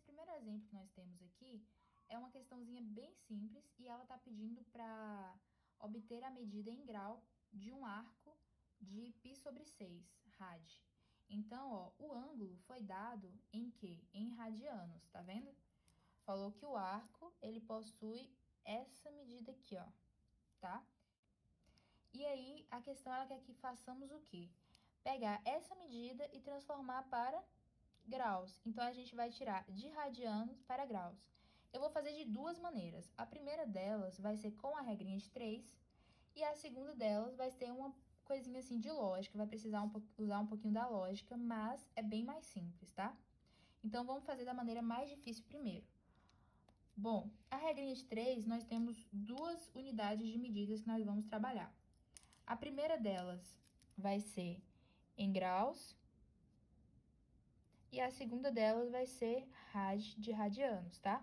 primeiro exemplo que nós temos aqui é uma questãozinha bem simples e ela está pedindo para obter a medida em grau de um arco de π sobre 6, rad. Então, ó, o ângulo foi dado em quê? Em radianos, tá vendo? Falou que o arco, ele possui essa medida aqui, ó, tá? E aí, a questão ela quer que façamos o quê? Pegar essa medida e transformar para graus. Então, a gente vai tirar de radianos para graus. Eu vou fazer de duas maneiras. A primeira delas vai ser com a regrinha de 3 e a segunda delas vai ser uma coisinha assim de lógica. Vai precisar usar um pouquinho da lógica, mas é bem mais simples, tá? Então, vamos fazer da maneira mais difícil primeiro. Bom, a regrinha de 3, nós temos duas unidades de medidas que nós vamos trabalhar. A primeira delas vai ser em graus e a segunda delas vai ser rad de radianos, tá?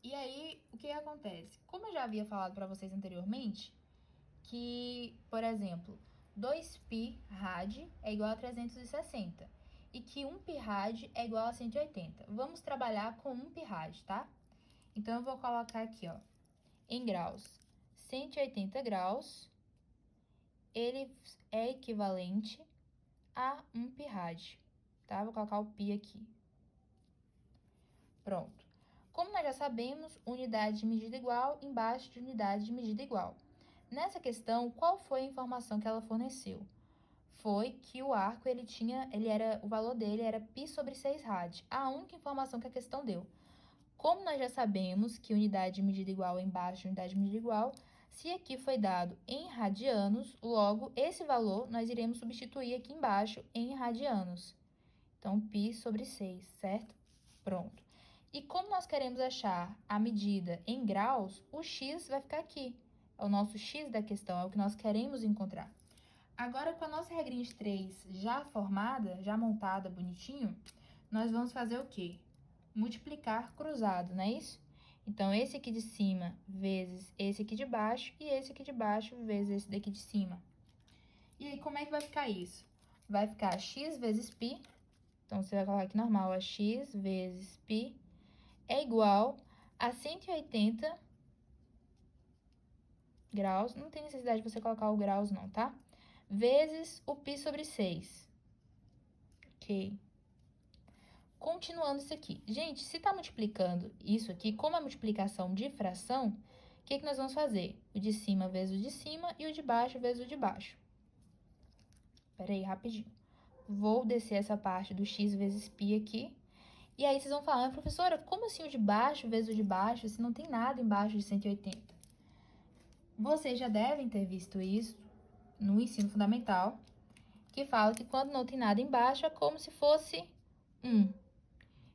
E aí, o que acontece? Como eu já havia falado para vocês anteriormente, que, por exemplo, 2π rad é igual a 360 e que 1π rad é igual a 180. Vamos trabalhar com 1π rad, tá? Então, eu vou colocar aqui, ó, em graus, 180 graus, ele é equivalente a 1π rad, tá? Vou colocar o π aqui. Pronto. Como nós já sabemos, unidade de medida igual embaixo de unidade de medida igual. Nessa questão, qual foi a informação que ela forneceu? Foi que o arco, o valor dele era π sobre 6 rad. A única informação que a questão deu. Como nós já sabemos que unidade de medida igual é embaixo de unidade de medida igual, se aqui foi dado em radianos, logo, esse valor nós iremos substituir aqui embaixo em radianos. Então, π sobre 6, certo? Pronto. E como nós queremos achar a medida em graus, o x vai ficar aqui. É o nosso x da questão, é o que nós queremos encontrar. Agora, com a nossa regrinha de 3 já formada, já montada bonitinho, nós vamos fazer o quê? Multiplicar cruzado, não é isso? Então, esse aqui de cima vezes esse aqui de baixo e esse aqui de baixo vezes esse daqui de cima. E aí, como é que vai ficar isso? Vai ficar x vezes π. Então, você vai colocar aqui normal, a x vezes π é igual a 180 graus. Não tem necessidade de você colocar o graus, não, tá? Vezes o π sobre 6. Ok. Continuando isso aqui. Gente, se tá multiplicando isso aqui, como é multiplicação de fração, o que nós vamos fazer? O de cima vezes o de cima e o de baixo vezes o de baixo. Pera aí, rapidinho. Vou descer essa parte do x vezes π aqui. E aí vocês vão falar, professora, como assim o de baixo vezes o de baixo, se não tem nada embaixo de 180? Vocês já devem ter visto isso no ensino fundamental, que fala que quando não tem nada embaixo é como se fosse 1.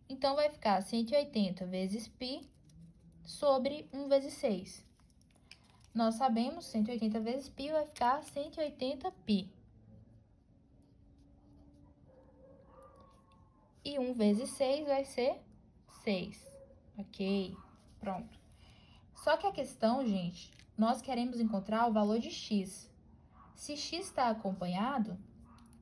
Então, vai ficar 180 vezes π sobre 1 vezes 6. Nós sabemos, 180 vezes π vai ficar 180π. E 1 vezes 6 vai ser 6. Ok, pronto. Só que a questão, gente, nós queremos encontrar o valor de x. Se x está acompanhado,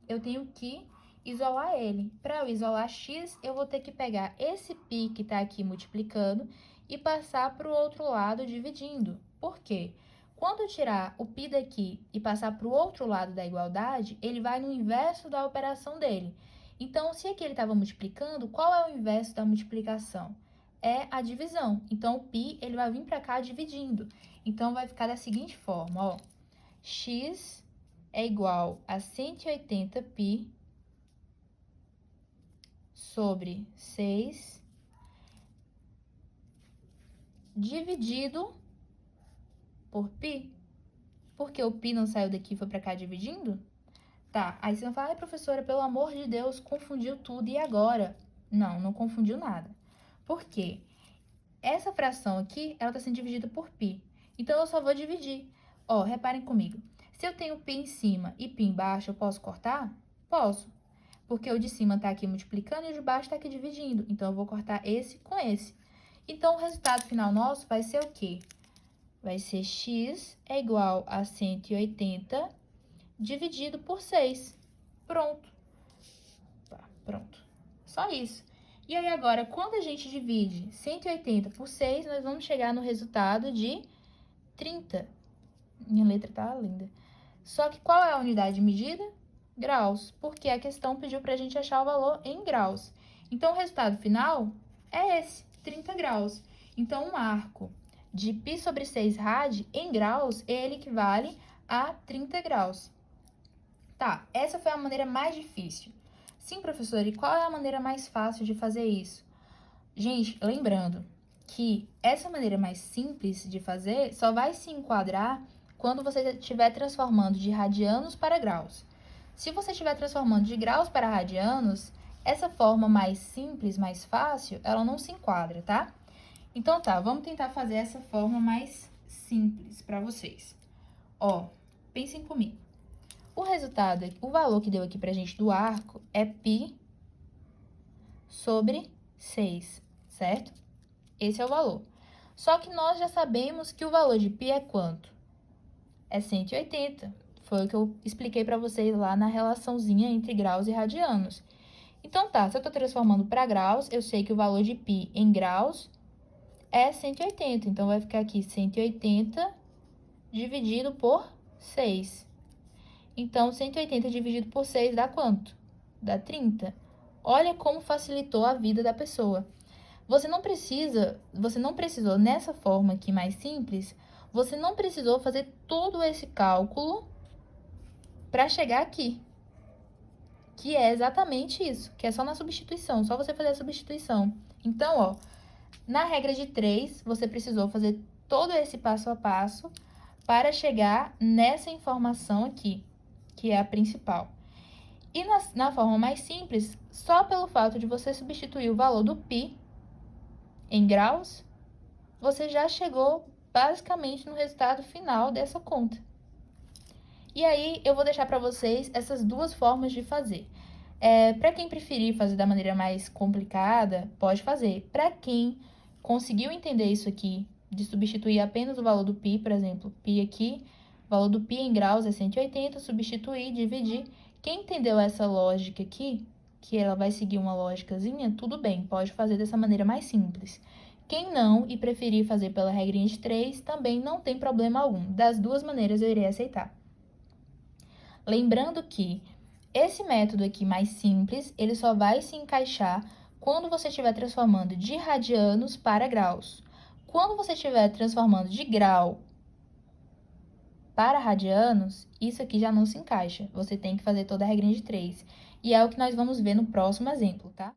eu tenho que isolar ele. Para eu isolar x, eu vou ter que pegar esse π que está aqui multiplicando e passar para o outro lado dividindo. Por quê? Quando eu tirar o π daqui e passar para o outro lado da igualdade, ele vai no inverso da operação dele. Então, se aqui ele estava multiplicando, qual é o inverso da multiplicação? É a divisão. Então, o π ele vai vir para cá dividindo. Então, vai ficar da seguinte forma, ó. X é igual a 180π sobre 6 dividido por π. Porque o π não saiu daqui e foi para cá dividindo? Tá, aí você vai falar, ai, professora, pelo amor de Deus, confundiu tudo, e agora? Não, não confundiu nada. Por quê? Essa fração aqui, ela está sendo dividida por π. Então, eu só vou dividir. Ó, reparem comigo. Se eu tenho π em cima e π embaixo, eu posso cortar? Posso. Porque o de cima está aqui multiplicando e o de baixo está aqui dividindo. Então, eu vou cortar esse com esse. Então, o resultado final nosso vai ser o quê? Vai ser x é igual a 180 dividido por 6. Pronto. Tá, pronto. Só isso. E aí agora, quando a gente divide 180 por 6, nós vamos chegar no resultado de 30. Minha letra tá linda. Só que qual é a unidade de medida? Graus, porque a questão pediu para a gente achar o valor em graus. Então, o resultado final é esse, 30 graus. Então, um arco de π sobre 6 rad em graus, ele equivale a 30 graus. Tá, essa foi a maneira mais difícil. Sim, professor, e qual é a maneira mais fácil de fazer isso? Gente, lembrando que essa maneira mais simples de fazer só vai se enquadrar quando você estiver transformando de radianos para graus. Se você estiver transformando de graus para radianos, essa forma mais simples, mais fácil, ela não se enquadra, tá? Então tá, vamos tentar fazer essa forma mais simples para vocês. Ó, pensem comigo. O resultado, o valor que deu aqui pra gente do arco é π sobre 6, certo? Esse é o valor. Só que nós já sabemos que o valor de π é quanto? É 180. Foi o que eu expliquei para vocês lá na relaçãozinha entre graus e radianos. Então tá, se eu estou transformando para graus, eu sei que o valor de π em graus é 180. Então, vai ficar aqui 180 dividido por 6. Então, 180 dividido por 6 dá quanto? Dá 30. Olha como facilitou a vida da pessoa. Você não precisou, nessa forma aqui mais simples, você não precisou fazer todo esse cálculo para chegar aqui. Que é exatamente isso, que é só na substituição, só você fazer a substituição. Então, ó, na regra de 3, você precisou fazer todo esse passo a passo para chegar nessa informação aqui, que é a principal. E na forma mais simples, só pelo fato de você substituir o valor do π em graus, você já chegou basicamente no resultado final dessa conta. E aí, eu vou deixar para vocês essas duas formas de fazer. Para quem preferir fazer da maneira mais complicada, pode fazer. Para quem conseguiu entender isso aqui, de substituir apenas o valor do π, por exemplo, π aqui, o valor do π em graus é 180, substituir, dividir. Quem entendeu essa lógica aqui, que ela vai seguir uma lógicazinha, tudo bem, pode fazer dessa maneira mais simples. Quem não e preferir fazer pela regrinha de 3, também não tem problema algum. Das duas maneiras eu irei aceitar. Lembrando que esse método aqui mais simples, ele só vai se encaixar quando você estiver transformando de radianos para graus. Quando você estiver transformando de grau para radianos, isso aqui já não se encaixa. Você tem que fazer toda a regrinha de 3. E é o que nós vamos ver no próximo exemplo, tá?